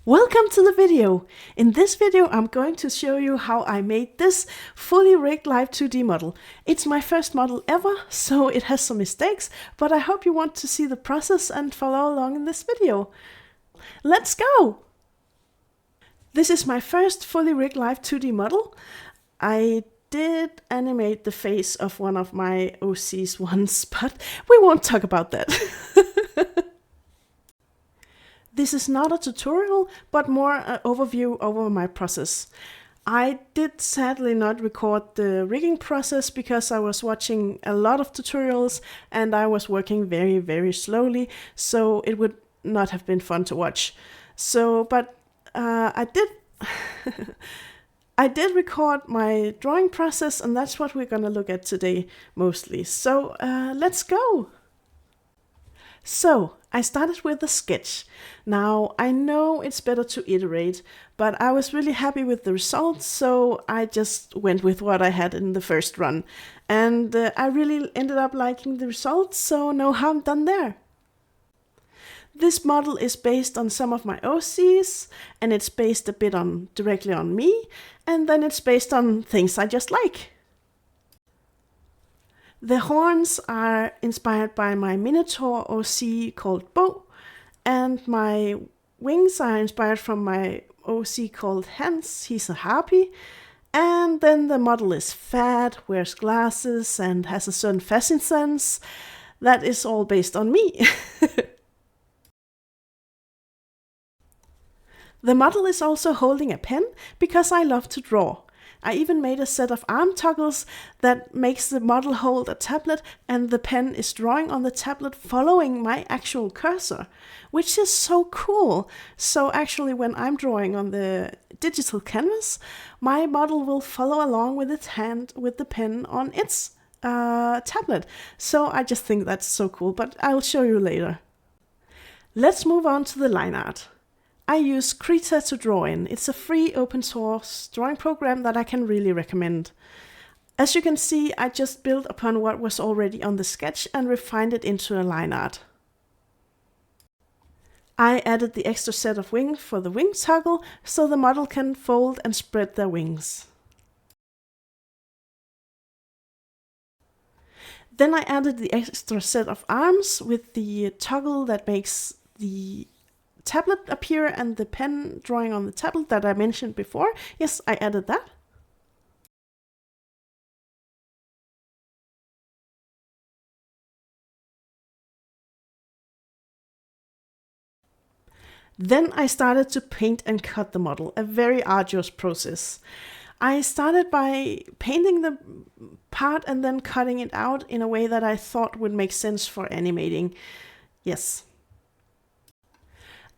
Welcome to the video! In this video I'm going to show you how I made this fully rigged Live2D model. It's my first model ever, so it has some mistakes, but I hope you want to see the process and follow along in this video. Let's go! This is my first fully rigged Live2D model. I did animate the face of one of my OCs once, but we won't talk about that. This is not a tutorial, but more an overview over my process. I did sadly not record the rigging process because I was watching a lot of tutorials and I was working very slowly, so it would not have been fun to watch. But I did I did record my drawing process, and that's what we're gonna look at today mostly. So let's go! So I started with a sketch. Now I know it's better to iterate, but I was really happy with the results, so I just went with what I had in the first run. And I really ended up liking the results, so no harm done there. This model is based on some of my OCs, and it's based a bit directly on me, and then it's based on things I just like. The horns are inspired by my Minotaur OC called Bo, and my wings are inspired from my OC called Hans, he's a harpy, and then the model is fat, wears glasses, and has a certain fashion sense. That is all based on me. The model is also holding a pen because I love to draw. I even made a set of arm toggles that makes the model hold a tablet and the pen is drawing on the tablet following my actual cursor, which is so cool. So actually when I'm drawing on the digital canvas, my model will follow along with its hand with the pen on its tablet. So I just think that's so cool, but I'll show you later. Let's move on to the line art. I use Krita to draw in. It's a free open source drawing program that I can really recommend. As you can see, I just built upon what was already on the sketch and refined it into a line art. I added the extra set of wings for the wing toggle so the model can fold and spread their wings. Then I added the extra set of arms with the toggle that makes the tablet appear and the pen drawing on the tablet that I mentioned before. Yes, I added that. Then I started to paint and cut the model, a very arduous process. I started by painting the part and then cutting it out in a way that I thought would make sense for animating. Yes.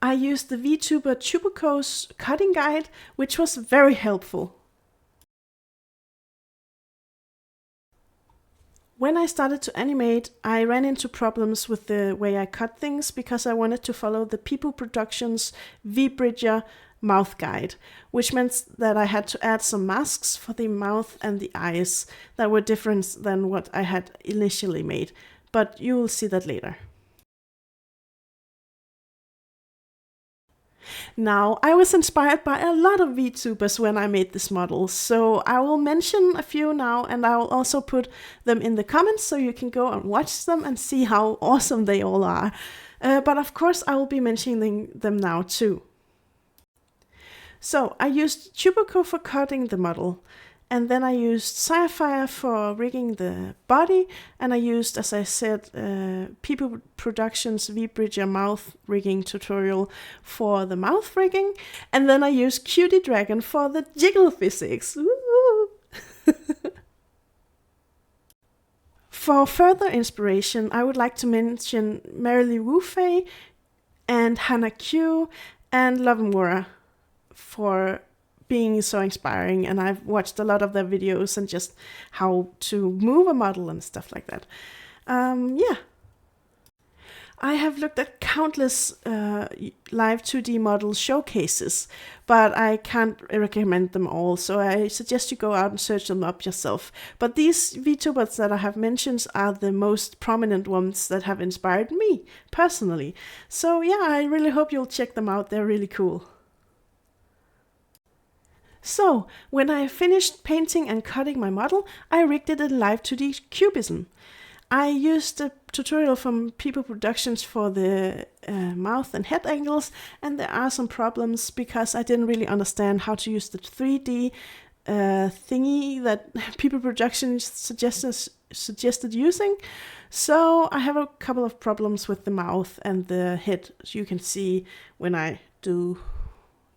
I used the VTuber Tuberco's cutting guide, which was very helpful. When I started to animate, I ran into problems with the way I cut things because I wanted to follow the People Productions VBridger mouth guide, which meant that I had to add some masks for the mouth and the eyes that were different than what I had initially made, but you will see that later. Now, I was inspired by a lot of VTubers when I made this model, so I will mention a few now, and I will also put them in the comments so you can go and watch them and see how awesome they all are. But of course I will be mentioning them now too. So I used Tuberco for cutting the model, and then I used Sapphire for rigging the body, and I used, as I said, People Productions VBridger mouth rigging tutorial for the mouth rigging, and then I used Cutie Dragon for the jiggle physics. For further inspiration, I would like to mention Marilee Wufei and Hannah Q and Lovemura for being so inspiring, and I've watched a lot of their videos and just how to move a model and stuff like that. Yeah. I have looked at countless Live2D model showcases, but I can't recommend them all, so I suggest you go out and search them up yourself. But these VTubers that I have mentioned are the most prominent ones that have inspired me, personally. So yeah, I really hope you'll check them out, they're really cool. So, when I finished painting and cutting my model, I rigged it in Live2D Cubism. I used a tutorial from People Productions for the mouth and head angles, and there are some problems because I didn't really understand how to use the 3D thingy that People Productions suggested using. So I have a couple of problems with the mouth and the head. As you can see when I do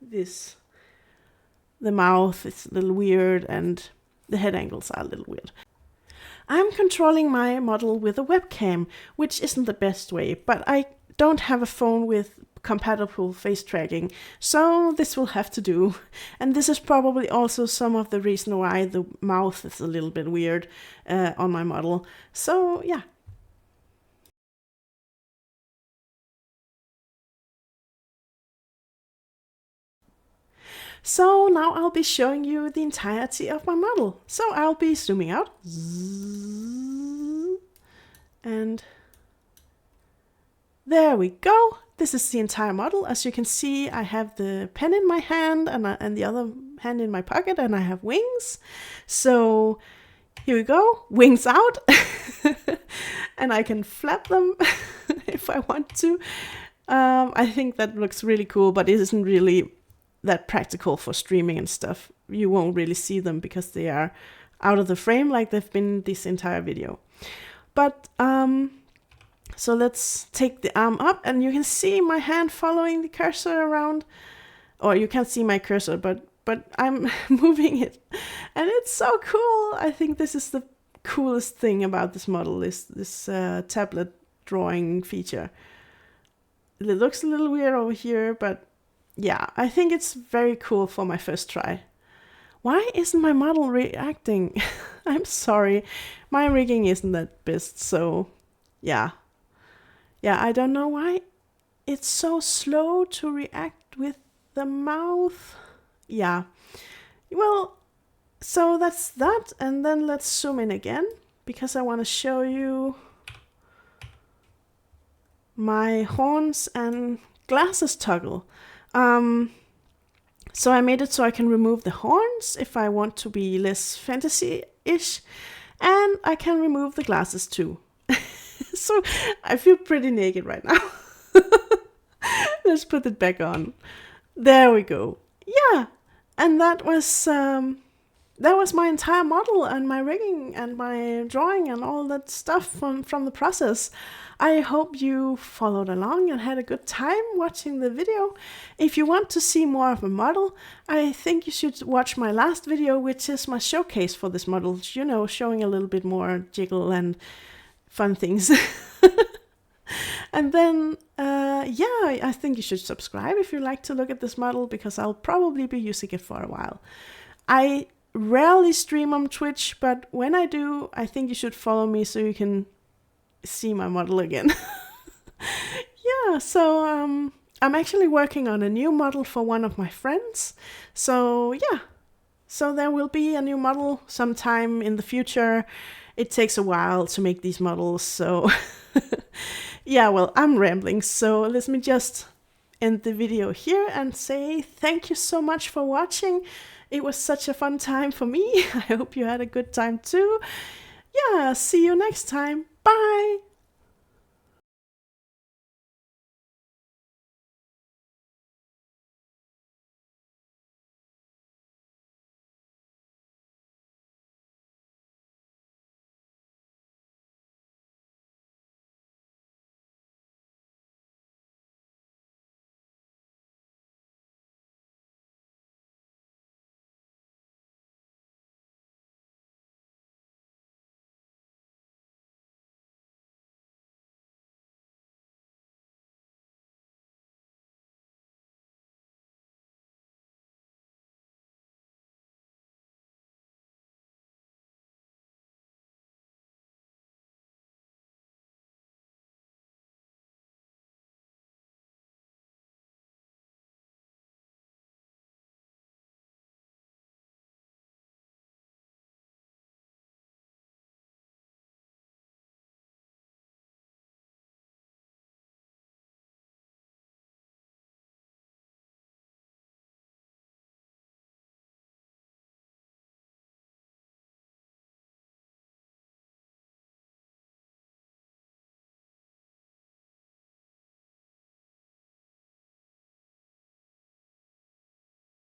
this, the mouth is a little weird and the head angles are a little weird. I'm controlling my model with a webcam, which isn't the best way, but I don't have a phone with compatible face tracking, so this will have to do. And this is probably also some of the reason why the mouth is a little bit weird on my model. So yeah. So now I'll be showing you the entirety of my model. So I'll be zooming out. And there we go. This is the entire model. As you can see, I have the pen in my hand and the other hand in my pocket, and I have wings. So here we go, wings out. And I can flap them if I want to. I think that looks really cool, but it isn't really that practical for streaming and stuff. You won't really see them because they are out of the frame like they've been this entire video. But so let's take the arm up, and you can see my hand following the cursor around. Or you can't see my cursor, but I'm moving it, and it's so cool. I think this is the coolest thing about this model, is this tablet drawing feature. It looks a little weird over here, but yeah, I think it's very cool for my first try. Why isn't my model reacting? I'm sorry, my rigging isn't that best, so yeah. Yeah, I don't know why it's so slow to react with the mouth. Yeah, well, so that's that, and then let's zoom in again, because I want to show you my horns and glasses toggle. So I made it so I can remove the horns if I want to be less fantasy-ish, and I can remove the glasses too. So I feel pretty naked right now. Let's put it back on. There we go. Yeah, and that was my entire model and my rigging and my drawing and all that stuff from the process. I hope you followed along and had a good time watching the video. If you want to see more of a model, I think you should watch my last video, which is my showcase for this model, you know, showing a little bit more jiggle and fun things. And then, yeah, I think you should subscribe if you like to look at this model, because I'll probably be using it for a while. I rarely stream on Twitch, but when I do, I think you should follow me so you can see my model again. Yeah, so I'm actually working on a new model for one of my friends. So yeah, so there will be a new model sometime in the future. It takes a while to make these models, so yeah, well, I'm rambling, so let me just end the video here and say thank you so much for watching. It was such a fun time for me. I hope you had a good time too. Yeah, see you next time. Bye!